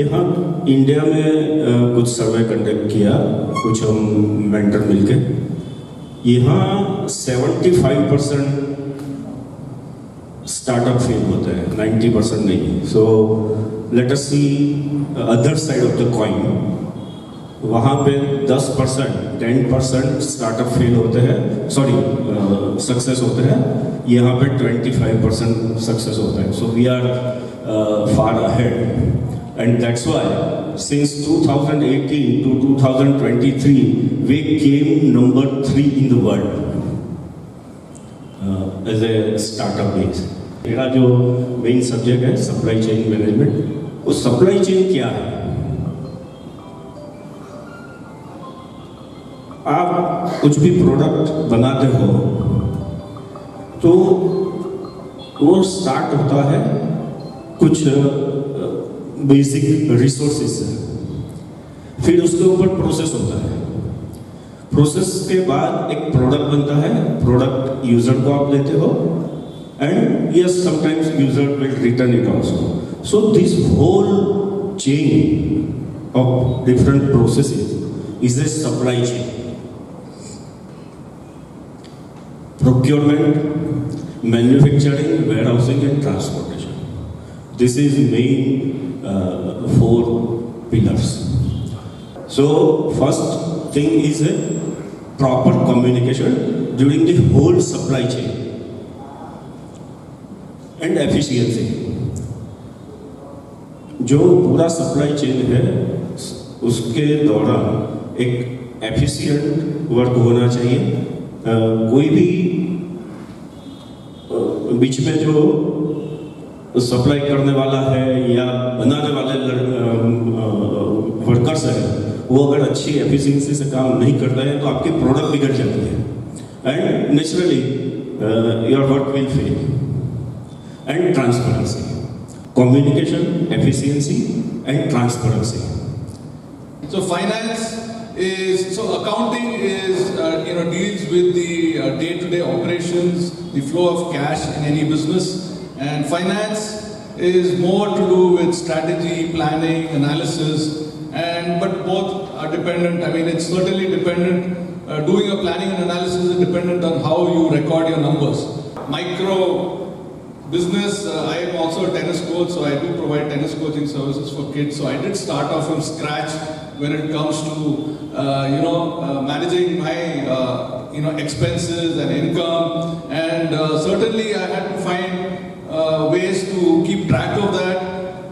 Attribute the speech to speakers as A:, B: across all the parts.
A: यहाँ इंडिया में कुछ सर्वे कंडक्ट किया, कुछ हम मेंटर मिलके, यहाँ 75% स्टार्टअप फेल होते हैं, 90% नहीं। So let us see other side of the coin. वहाँ पे 10% स्टार्टअप फेल होते हैं, सॉरी सक्सेस होते हैं, यहाँ पे 25% सक्सेस होते हैं। So we are far ahead, and that's why since 2018 to 2023 we came number 3 in the world as a startup base. मेरा जो मेन सब्जेक्ट है सप्लाई चेन मैनेजमेंट। वो सप्लाई चेन क्या है? आप कुछ भी प्रोडक्ट बनाते हो तो वो स्टार्ट होता है कुछ बेसिक रिसोर्सेज से, फिर उसके ऊपर प्रोसेस होता है। प्रोसेस के बाद एक प्रोडक्ट बनता है, प्रोडक्ट यूजर को आप लेते हो, and yes sometimes user will return it also. So this whole chain of different processes is a supply chain. Procurement, manufacturing, warehousing and transportation. This is main 4 pillars. So first thing is a proper communication during the whole supply chain and efficiency. जो पूरा supply chain है उसके दौरान एक efficient work होना चाहिए। कोई भी बीच में जो सप्लाई करने वाला है या बनाने वाले वर्कर्स है, वो अगर अच्छी एफिशिएंसी से काम नहीं करते हैं तो आपकी प्रोडक्ट बिगड़ जाती है, and naturally your work will fail. And transparency, communication, efficiency and transparency.
B: So finance is, so accounting is, deals with the day-to-day operations, the flow of cash in any business, and finance is more to do with strategy, planning, analysis, but both are dependent. I mean, it's certainly dependent. Doing a planning and analysis is dependent on how you record your numbers. Micro business, I am also a tennis coach, so I do provide tennis coaching services for kids. So I did start off from scratch when it comes to managing my expenses and income, and certainly I had to find ways to keep track of that.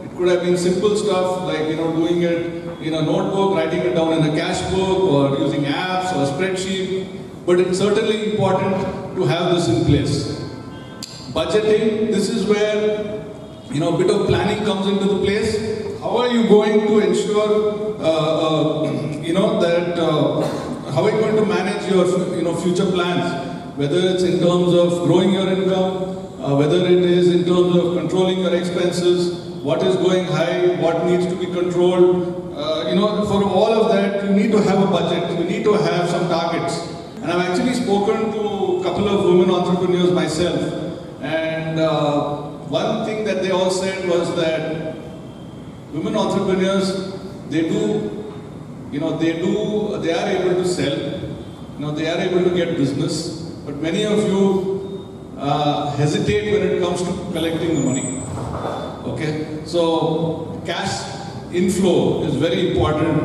B: It could have been simple stuff like doing it in a notebook, writing it down in a cash book, or using apps or a spreadsheet, but it's certainly important to have this in place. Budgeting, this is where a bit of planning comes into the place. How are you going to ensure that how are you going to manage your future plans, whether it's in terms of growing your income, whether it is in terms of controlling your expenses, what is going high, what needs to be controlled. For all of that you need to have a budget, you need to have some targets. And I've actually spoken to a couple of women entrepreneurs myself, and one thing that they all said was that women entrepreneurs, they are able to sell, they are able to get business, but many of you hesitate when it comes to collecting the money. Okay, so cash inflow is very important,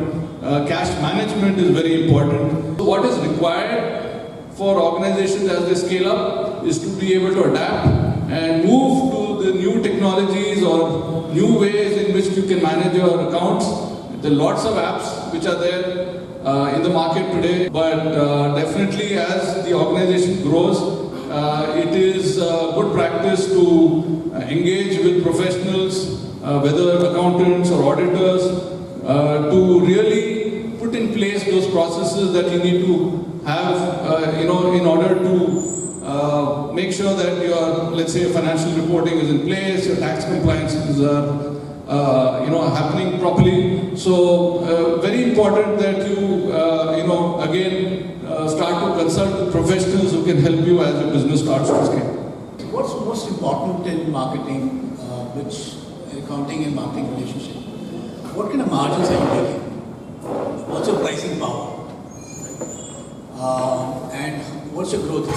B: cash management is very important. So what is required for organizations as they scale up is to be able to adapt and move to the new technologies or new ways in which you can manage your accounts. There are lots of apps which are there in the market today, but definitely as the organization grows, it is good practice to engage with professionals, whether accountants or auditors, to really put in place those processes that you need to have, in order to make sure that your, let's say, financial reporting is in place, your tax compliances are happening properly. So very important that you again start to consult with professionals who can help you as your business starts to scale.
C: What's most important in marketing, which accounting and marketing relationship? what kind of margins are you making? What's your pricing power? And what's your growth rate?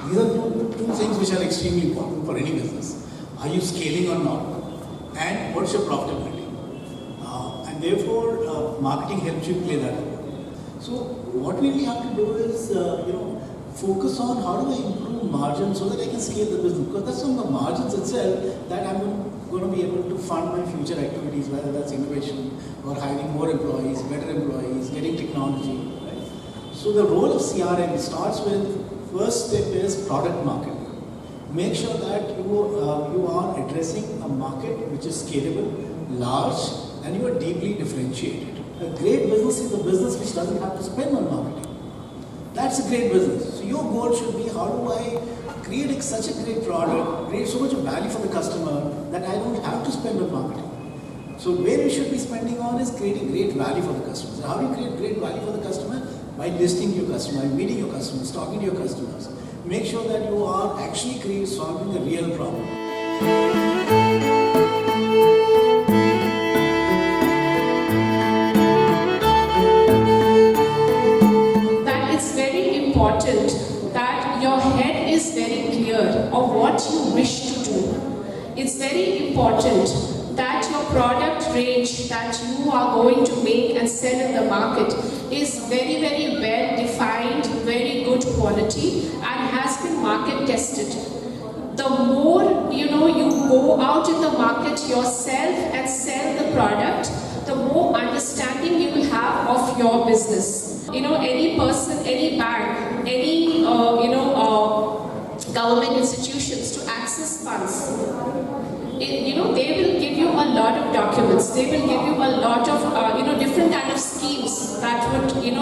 C: These are two things which are extremely important for any business. Are you scaling or not? And what's your profitability? And therefore, marketing helps you play that role. So what we really have to do is, focus on how do I improve margins so that I can scale the business. Because that's on the margins itself that I'm going to be able to fund my future activities, whether that's innovation or hiring more employees, better employees, getting technology. Right? So the role of CRM starts with, first step is product marketing. Make sure that you are addressing a market which is scalable, large, and you are deeply differentiated. A great business is a business which doesn't have to spend on marketing. That's a great business. So your goal should be, how do I create such a great product, create so much of value for the customer that I don't have to spend on marketing. So where you should be spending on is creating great value for the customers. How do you create great value for the customer? By listening to your customer, by meeting your customers, talking to your customers. Make sure that you are actually solving a real problem.
D: Important that your head is very clear of what you wish to do. It's very important that your product range that you are going to make and sell in the market is very, very well defined, very good quality, and has been market tested. The more you go out in the market yourself and sell the product, the more understanding you will have of your business. Any person, any bank, any government institutions to access funds, they will give you a lot of documents. They will give you a lot of different kind of schemes that would you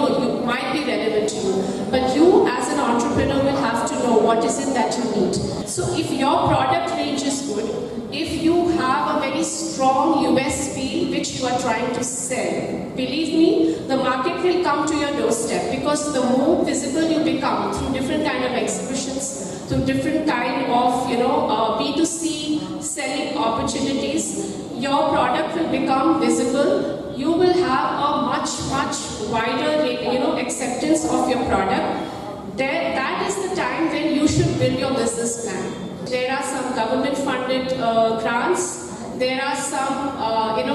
D: might be relevant to you. But you as an entrepreneur will have to know what is it that you need. So if your product range is good, if you have a very strong USP which you are trying to sell, believe me, the market will come to your doorstep, because the more visible you become through different kind of exhibitions, through different kind of B2C selling opportunities, your product will become visible. You will have a much wider acceptance of your product. That is the time when you should build your business plan. There are some government funded grants, there are some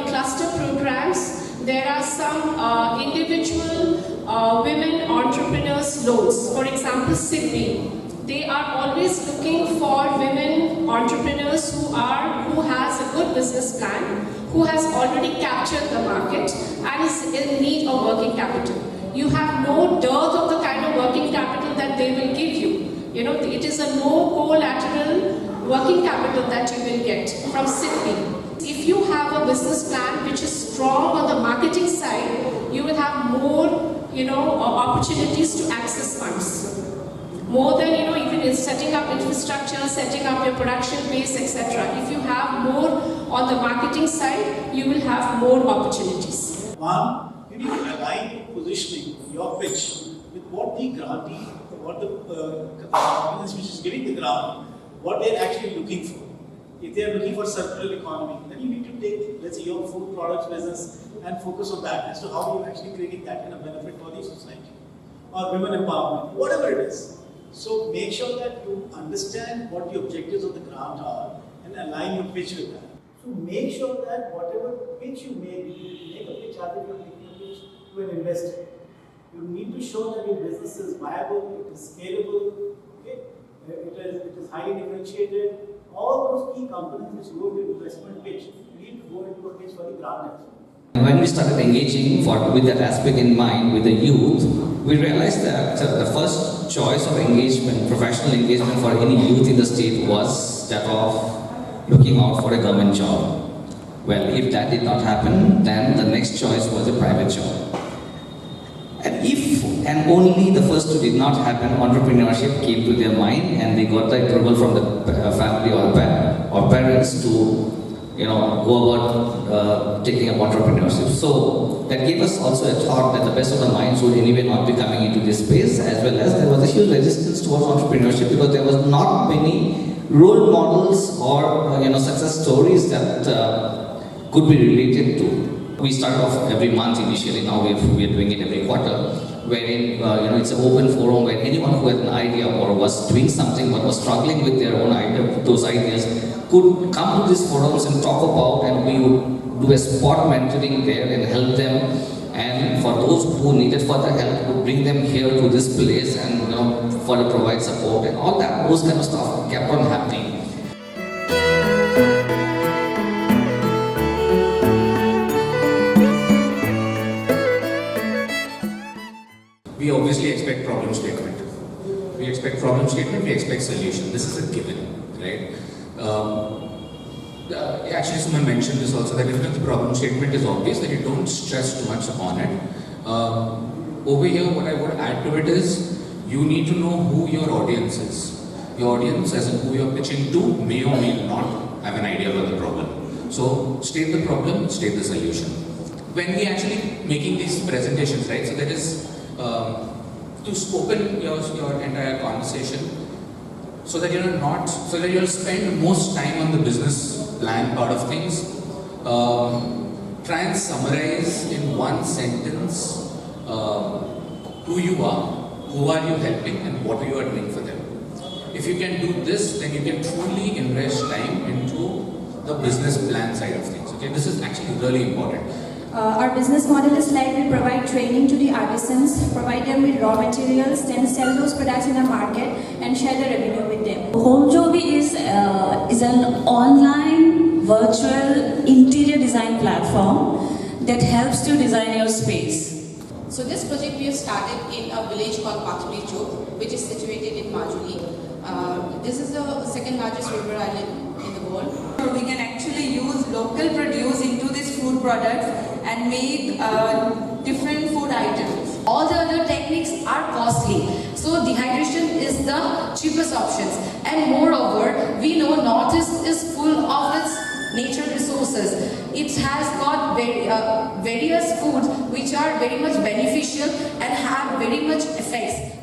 D: cluster programs, there are some individual women entrepreneurs loans. For example, SIDBI. They are always looking for women entrepreneurs who has a good business plan, who has already captured the market and is in need of working capital. You have no dearth of the kind of working capital that they will give you. It is a no collateral working capital that you will get from SIDBI. If you have a business plan which is strong on the marketing side, you will have more, opportunities to access funds. More than, even in setting up infrastructure, setting up your production base, etc. If you have more on the marketing side, you will have more opportunities.
C: One, you need to align your positioning, your pitch, with what the grantee, what the company which is giving the grant, what they're actually looking for. If they are looking for circular economy, then you need to take, let's say, your food products business and focus on that as to how you're actually creating that kind of benefit for the society. Or women empowerment, whatever it is. So make sure that you understand what the objectives of the grant are and align your pitch with that. So make sure that whatever pitch you make a pitch as if you're making a pitch to an investor. You need to show that your business is viable, it is scalable, okay? It is highly differentiated. All those key components which go into investment pitch, you need to go into a pitch for the grant as well.
E: When we started engaging with that aspect in mind with the youth, we realized that the first choice of engagement, professional engagement for any youth in the state was that of looking out for a government job. Well, if that did not happen, then the next choice was a private job. And if and only the first two did not happen, entrepreneurship came to their mind and they got the approval from the family or parents to go about taking up entrepreneurship. So that gave us also a thought that the best of the minds would anyway not be coming into this space, as well as there was a huge resistance towards entrepreneurship because there was not many role models or success stories that could be related to. We started off every month initially, now we are doing it every quarter, wherein it's an open forum where anyone who had an idea or was doing something but was struggling with their own idea, those ideas, could come to these forums and talk about, and we would do a spot mentoring there and help them. And for those who needed further help, would bring them here to this place and further provide support and all that, those kind of stuff kept on happening.
F: We obviously expect problem statement. We expect problem statement, we expect solution. This is a given, right? Actually, someone mentioned this also, that if the problem statement is obvious, then you don't stress too much upon it. Over here, what I would add to it is, you need to know who your audience is. Your audience, as in who you're pitching to, may or may not have an idea about the problem. So, state the problem, state the solution. When we actually making these presentations, right, so that is to open your entire conversation, so that you'll spend most time on the business plan part of things. Try and summarize in one sentence who you are, who are you helping, and what you are doing for them. If you can do this, then you can truly invest time into the business plan side of things. Okay, this is actually really important.
G: Our business model is like we provide training to the artisans, provide them with raw materials, then sell those products in the market and share the revenue with them.
H: Homejobi is an online virtual interior design platform that helps to design your space.
D: So this project we have started in a village called Pathuri Chowk, which is situated in Majuli. This is the second largest river island in the world.
I: We can actually use local produce into these food products and make different food items.
D: All the other techniques are costly. So dehydration is the cheapest options. And moreover, we know Northeast is full of its nature resources. It has got various foods which are very much beneficial and have very much effects.